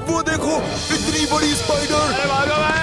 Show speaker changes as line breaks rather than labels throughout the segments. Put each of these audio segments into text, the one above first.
वो देखो, इतनी बड़ी स्पाइडर।
भागो भाई।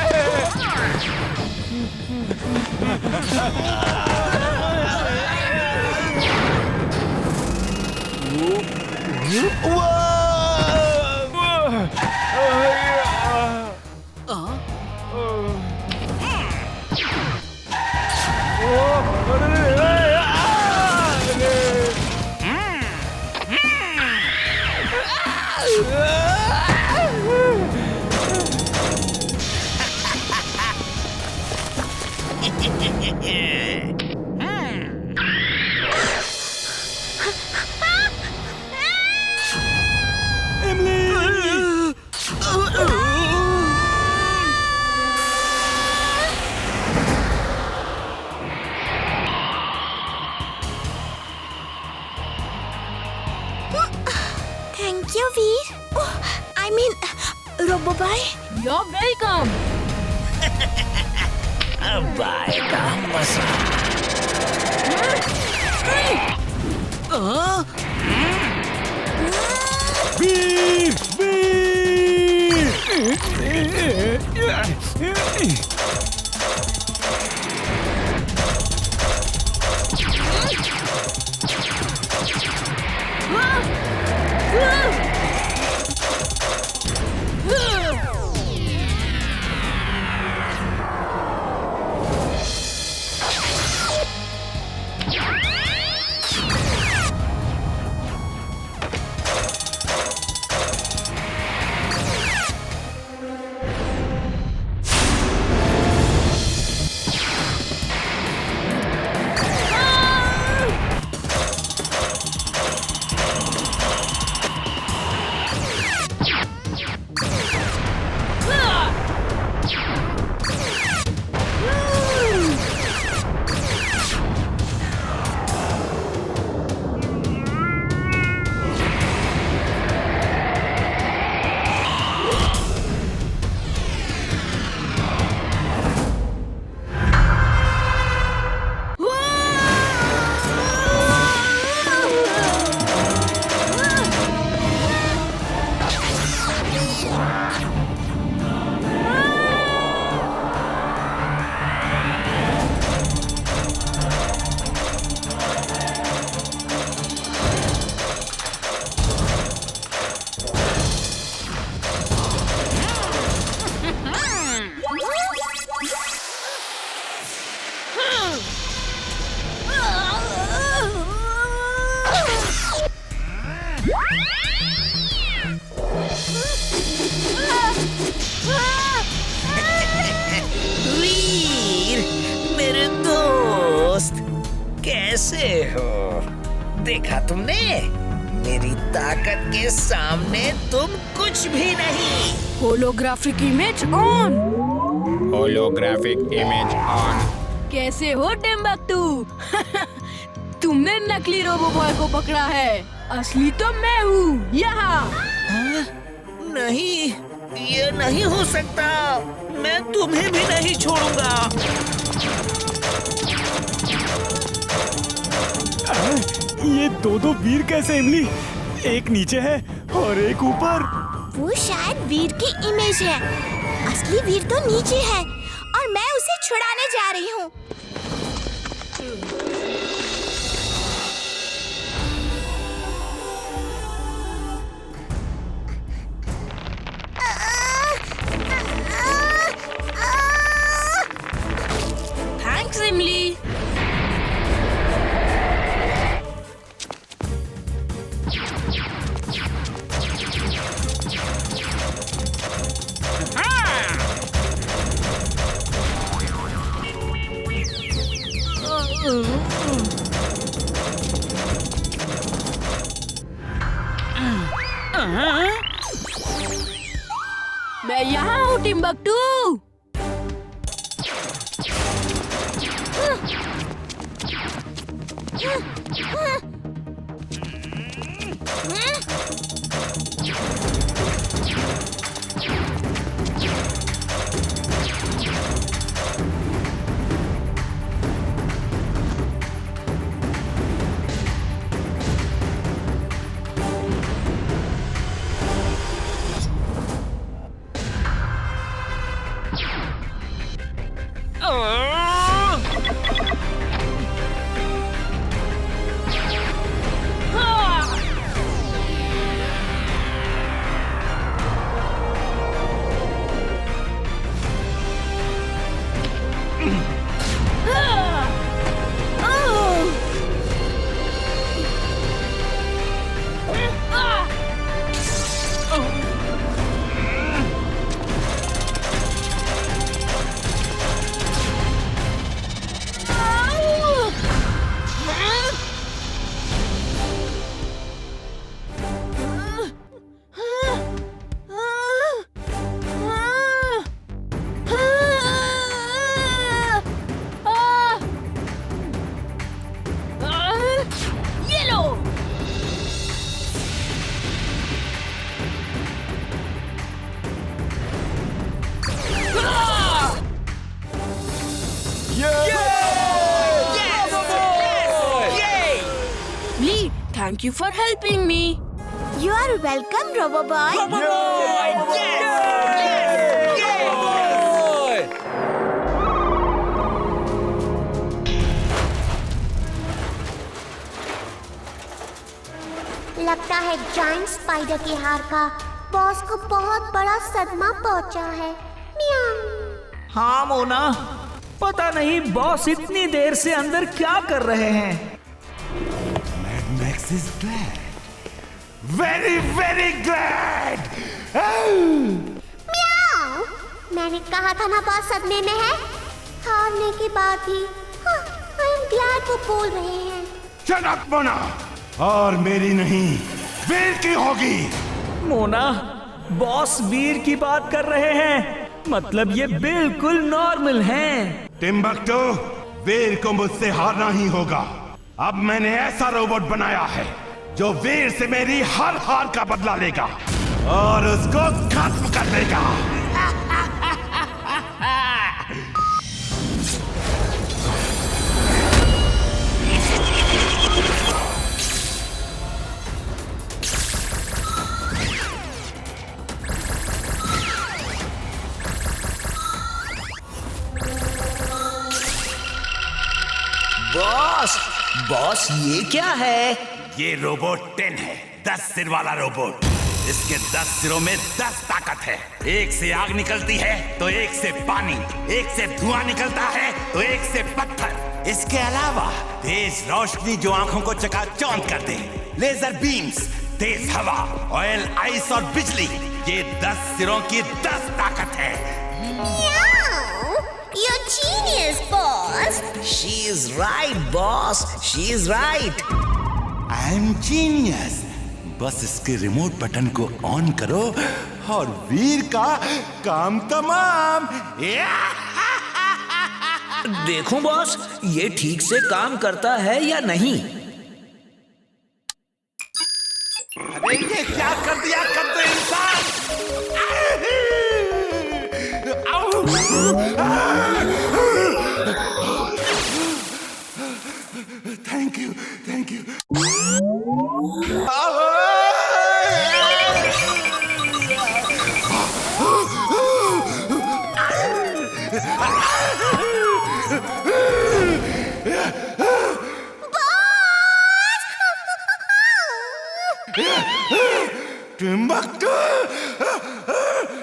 Thank you Veer. I mean robo भाई।
You're welcome.
अब आएगा मजा।
वीर,
कैसे हो? देखा तुमने? मेरी ताकत के सामने तुम कुछ भी नहीं।
Holographic image on.
Holographic image on.
कैसे हो टिम्बकटू? तुमने नकली रोबो बॉय को पकड़ा है, असली तो मैं हूँ यहाँ।
नहीं, ये नहीं हो सकता। मैं तुम्हें भी नहीं छोड़ूंगा।
ये दो वीर कैसे इमली? एक नीचे है और एक ऊपर।
वो शायद वीर की इमेज है। असली वीर तो नीचे है और मैं उसे छुड़ाने जा रही हूँ।
थैंक्स इमली। मैं यहाँ हूँ Timbuktu. Thank you for helping me.
You are welcome robo boy.
लगता है जायंट स्पाइडर की हार का बॉस को बहुत बड़ा सदमा पहुंचा है। म्याऊ।
हाँ मोना, पता नहीं बॉस इतनी देर से अंदर क्या कर रहे हैं।
Mad Max is glad. Very, very glad.
म्याऊ। मैंने कहा था ना बॉस सदमे में है। हारने के बाद भी आई एम ग्लैड वो बोल रहे हैं।
Shut up, Mona. और मेरी नहीं, वीर की होगी।
मोना, बॉस वीर की बात कर रहे हैं, मतलब ये बिल्कुल नॉर्मल हैं।
टिम्बक्टू, वीर को मुझसे हारना ही होगा। अब मैंने ऐसा रोबोट बनाया है जो वीर से मेरी हर हार का बदला लेगा और उसको खत्म कर देगा।
बॉस, बॉस ये क्या है?
ये रोबोट 10 है, 10 सिर वाला रोबोट। इसके 10 सिरों में 10 ताकत है। एक से आग निकलती है तो एक से पानी, एक से धुआं निकलता है तो एक से पत्थर। इसके अलावा तेज रोशनी जो आंखों को चकाचौंध कर दे, लेजर बीम्स, तेज हवा, ऑयल, आइस और बिजली, ये 10 सिरों की 10 ताकत है।
You're genius, boss.
She is right, boss. She is right.
I am genius. बस इसके रिमोट बटन को ऑन करो और वीर का काम तमाम।
देखो बॉस, ये ठीक से काम करता है या नहीं?
अरे ये क्या कर दिया करते इंसान। Thank you, thank you. Timbuktu.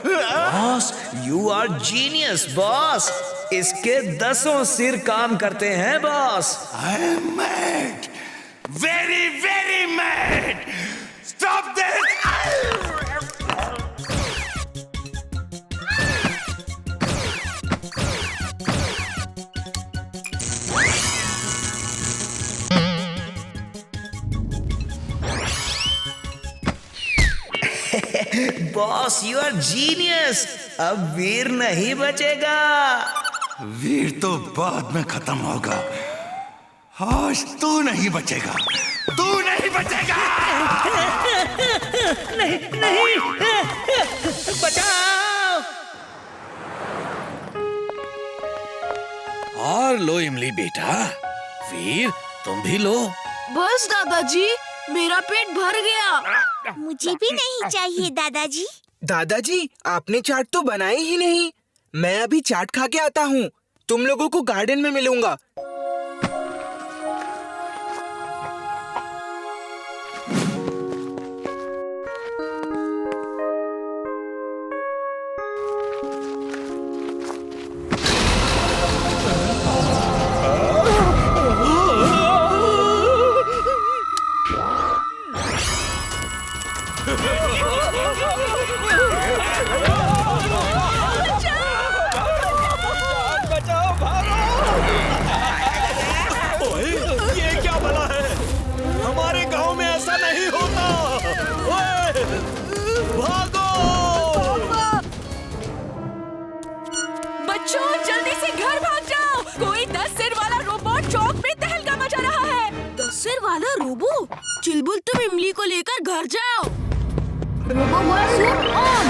Boss, you are genius boss. इसके 10 सिर काम करते हैं boss.
I am mad, very very mad. Stop this.
Boss, you are genius. अब वीर नहीं बचेगा।
वीर तो बाद में खत्म होगा, आज तू नहीं बचेगा, तू नहीं बचेगा।
नहीं नहीं, बचाओ।
और लो इमली बेटा, वीर तुम भी लो।
बस दादाजी, मेरा पेट भर गया।
मुझे भी नहीं चाहिए दादाजी।
दादाजी, आपने चाट तो बनाई ही नहीं। मैं अभी चाट खा के आता हूँ। तुम लोगों को गार्डन में मिलूंगा।
जल्दी से घर भाग जाओ। कोई 10 सिर वाला रोबोट चौक में तहलका मचा रहा है। 10 सिर वाला रोबो? चिलबुल, तुम इमली को लेकर घर जाओ। Robo boy suit on.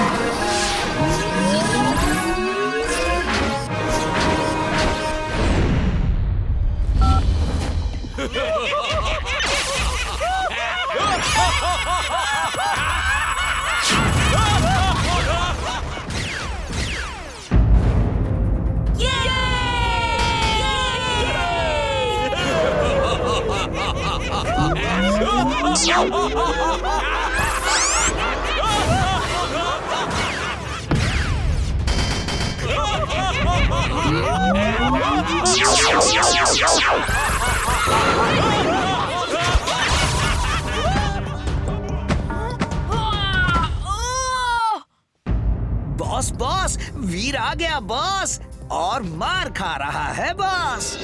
Boss boss, Veer आ गया बॉस, और मार खा रहा है बॉस।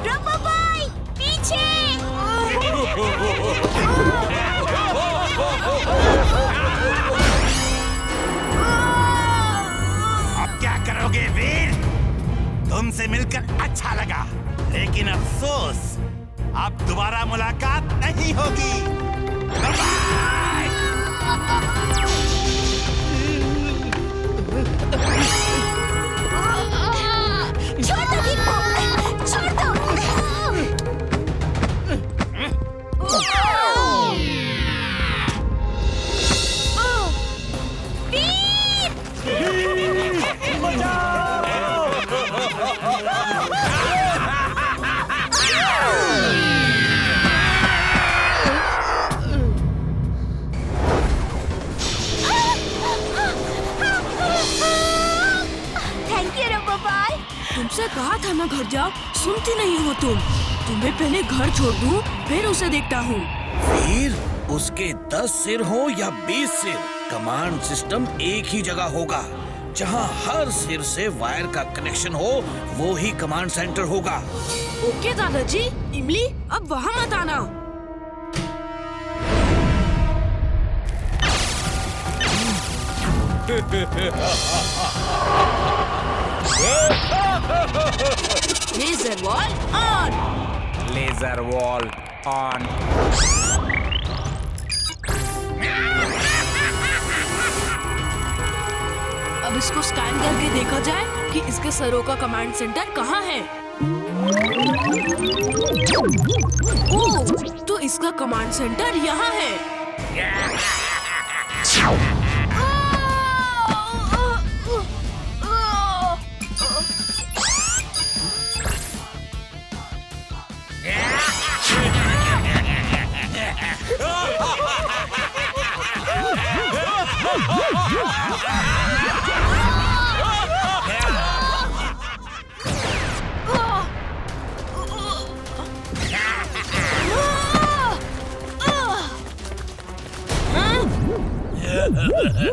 रोबो बॉय, पीछे!
अब क्या करोगे वीर? तुमसे मिलकर अच्छा लगा, लेकिन अफसोस अब दोबारा मुलाकात नहीं होगी। बाय।
छोड़ दो वीर को, छोड़ दो। Thank you robo boy.
तुमसे कहा था ना घर जाओ, सुनती नहीं हो तुम। तुम्हें पहले घर छोड़ दूं, फिर उसे देखता हूँ।
वीर, उसके 10 सिर हो या 20 सिर, कमांड सिस्टम एक ही जगह होगा। जहाँ हर सिर से वायर का कनेक्शन हो, वो ही कमांड सेंटर होगा।
ओके दादाजी। इमली, अब वहाँ मत आना। Laser wall on.
Laser wall on.
अब इसको स्कैन करके देखा जाए कि इसके सरों का कमांड सेंटर कहाँ है। ओह, तो इसका कमांड सेंटर यहाँ है।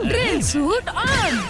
Drill suit on.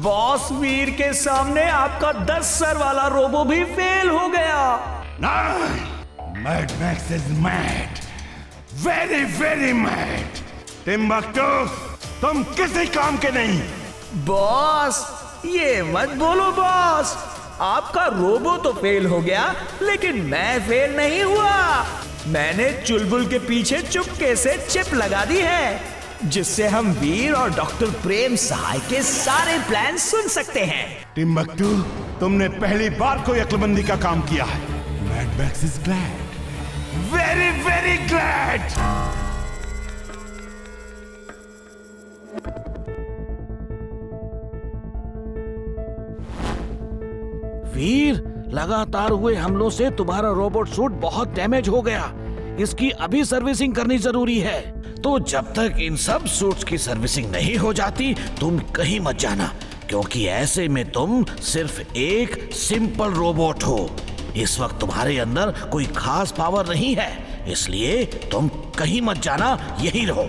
बॉस वीर के सामने आपका 10 सर वाला रोबो भी फेल हो गया।
Mad Max is mad, very very mad. Timbuktu, तुम किसी काम के नहीं।
बॉस, ये मत बोलो बॉस। आपका रोबो तो फेल हो गया, लेकिन मैं फेल नहीं हुआ। मैंने चुलबुल के पीछे चुपके से चिप लगा दी है, जिससे हम वीर और डॉक्टर प्रेम सहाय के सारे प्लान सुन सकते हैं।
टिम्बक्टू, तुमने पहली बार कोई अक्लमंदी का काम किया है। Mad Max is glad, very very glad.
वीर, लगातार हुए हमलों से तुम्हारा रोबोट सूट बहुत डैमेज हो गया। इसकी अभी सर्विसिंग करनी जरूरी है। तो जब तक इन सब सूट्स की सर्विसिंग नहीं हो जाती, तुम कहीं मत जाना, क्योंकि ऐसे में तुम सिर्फ एक सिंपल रोबोट हो। इस वक्त तुम्हारे अंदर कोई खास पावर नहीं है, इसलिए तुम कहीं मत जाना, यहीं रहो।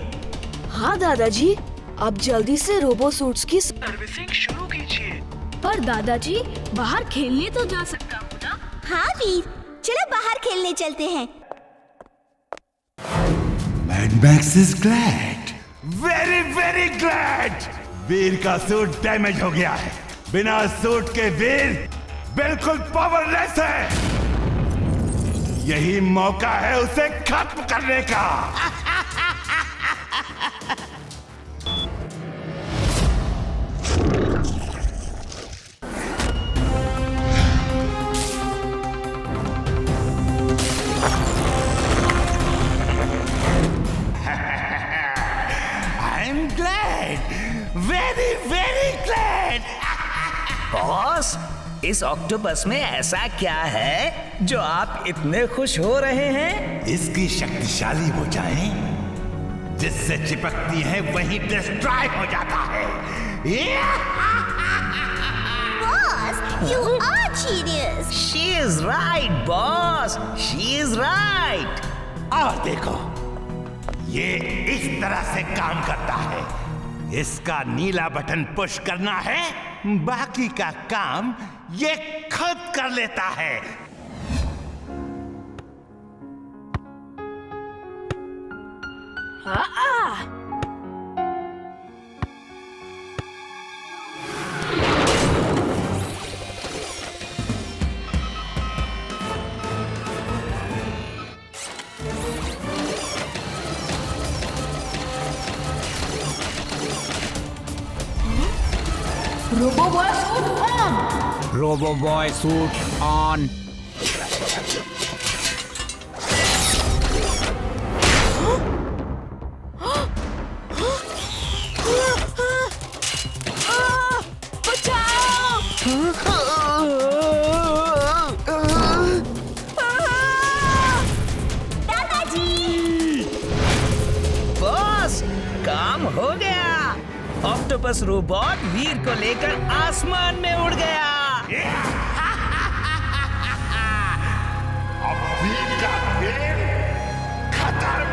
हाँ दादाजी, अब जल्दी से रोबो सूट्स की सर्विसिंग शुरू कीजिए। पर दादाजी, बाहर खेलने तो जा सकता हूँ ना?
हाँ वीर, चलो बाहर खेलने चलते हैं।
Mad Max is glad, very very glad. वीर का सूट डैमेज हो गया है, बिना सूट के वीर बिल्कुल पावरलेस है। यही मौका है उसे खत्म करने का। I'm glad, very very glad.
Boss, इस ऑक्टोपस में ऐसा क्या है जो आप इतने खुश हो रहे हैं?
इसकी शक्तिशाली भुजाएं जिससे चिपकती है वही डिस्ट्रॉय हो जाता है।
Boss, you are genius.
She is right, boss. She is right.
और देखो, ये इस तरह से काम करता है। इसका नीला बटन पुश करना है, बाकी का काम ये खुद कर लेता है।
Robo boy suit on.
Robo boy suit on.
Boss, काम हो गया। ऑक्टोपस रोबोट वीर को लेकर आसमान में उड़ गया।
अब वीर का खेल खत्म।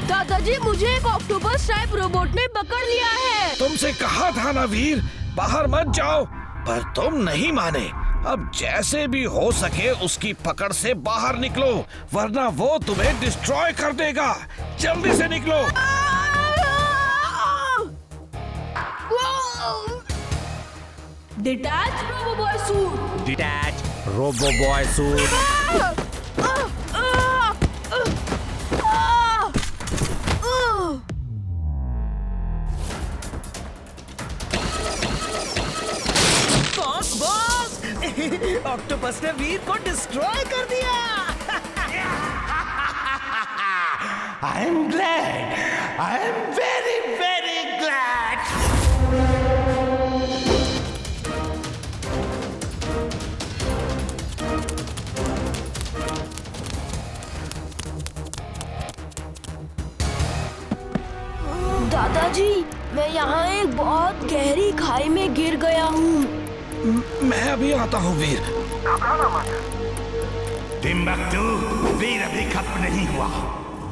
दादाजी, मुझे एक ऑक्टोपस टाइप रोबोट ने पकड़ लिया है।
तुमसे कहा था ना वीर, बाहर मत जाओ, पर तुम नहीं माने। अब जैसे भी हो सके उसकी पकड़ से बाहर निकलो, वरना वो तुम्हें डिस्ट्रॉय कर देगा। जल्दी से निकलो।
Detach robo boy suit.
Detach robo boy suit.
Boss, boss, octopus ने वीर को डिस्ट्रॉय कर दिया।
I am glad. I am very very glad.
दादाजी, मैं यहाँ एक बहुत गहरी खाई में गिर गया हूँ।
मैं अभी आता हूँ वीर।
टिम्बकटू, वीर अभी खत्म नहीं हुआ।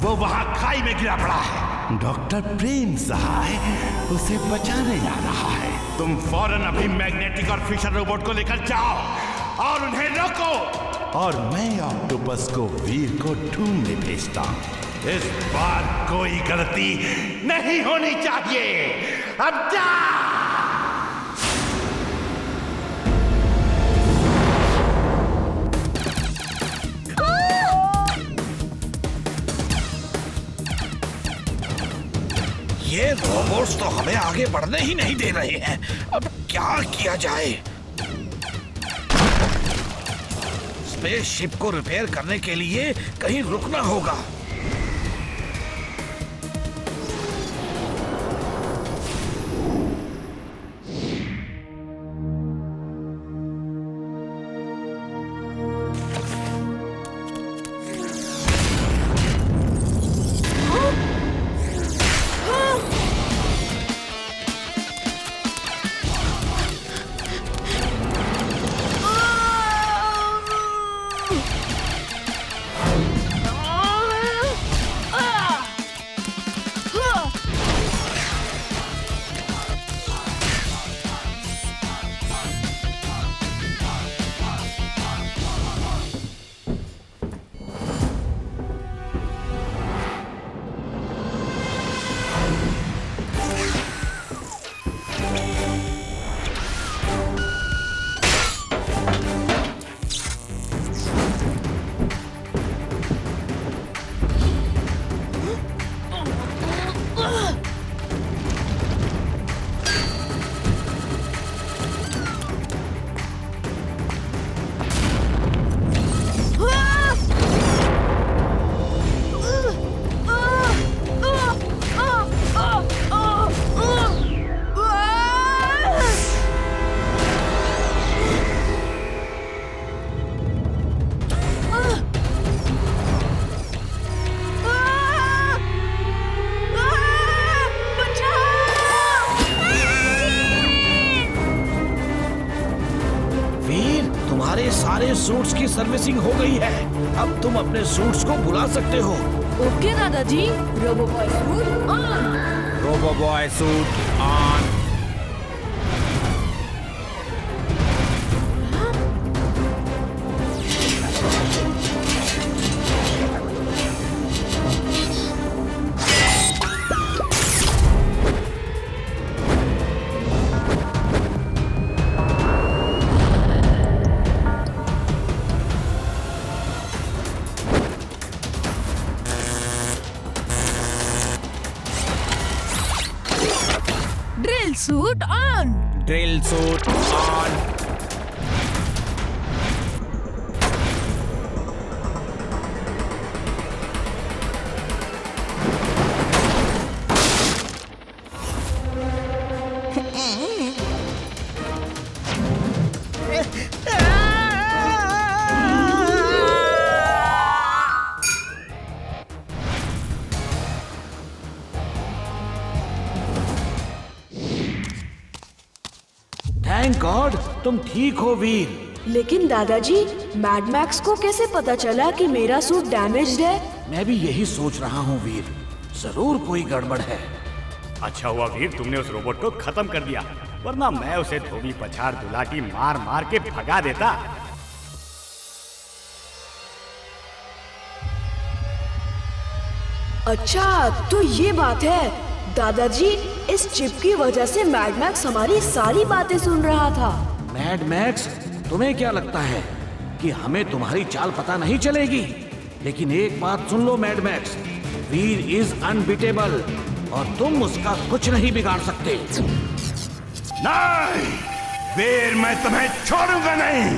वो वहाँ खाई में गिरा पड़ा है। डॉक्टर प्रेम सहाय उसे बचाने जा रहा है। तुम फौरन अभी मैग्नेटिक और फिशर रोबोट को लेकर जाओ और उन्हें रोको। और मैं ऑक्टोपस को वीर को ढूंढने भेजता हूँ। इस बार कोई गलती नहीं होनी चाहिए। अब जा।
ये रोबोट्स तो हमें आगे बढ़ने ही नहीं दे रहे हैं। अब क्या किया जाए? स्पेसशिप को रिपेयर करने के लिए कहीं रुकना होगा। सूट्स की सर्विसिंग हो गई है। अब तुम अपने सूट्स को बुला सकते हो।
ओके दादाजी, robo boy suit on.
Robo boy suit on.
Drill suit on.
Drill suit on.
Thank God तुम ठीक हो वीर।
लेकिन दादाजी, मैड मैक्स को कैसे पता चला कि मेरा सूट डैमेज्ड है?
मैं भी यही सोच रहा हूँ वीर, जरूर कोई गड़बड़ है।
अच्छा हुआ वीर तुमने उस रोबोट को खत्म कर दिया, वरना मैं उसे धोबी पछाड़ दुलाटी मार मार के भगा देता।
अच्छा तो ये बात है दादाजी, इस चिप की वजह से मैड मैक्स हमारी सारी बातें सुन रहा था।
मैड मैक्स, तुम्हें क्या लगता है कि हमें तुम्हारी चाल पता नहीं चलेगी? लेकिन एक बात सुन लो Mad Max, Veer is unbeatable और तुम उसका कुछ नहीं बिगाड़ सकते।
नहीं, वीर मैं तुम्हें छोड़ूंगा नहीं।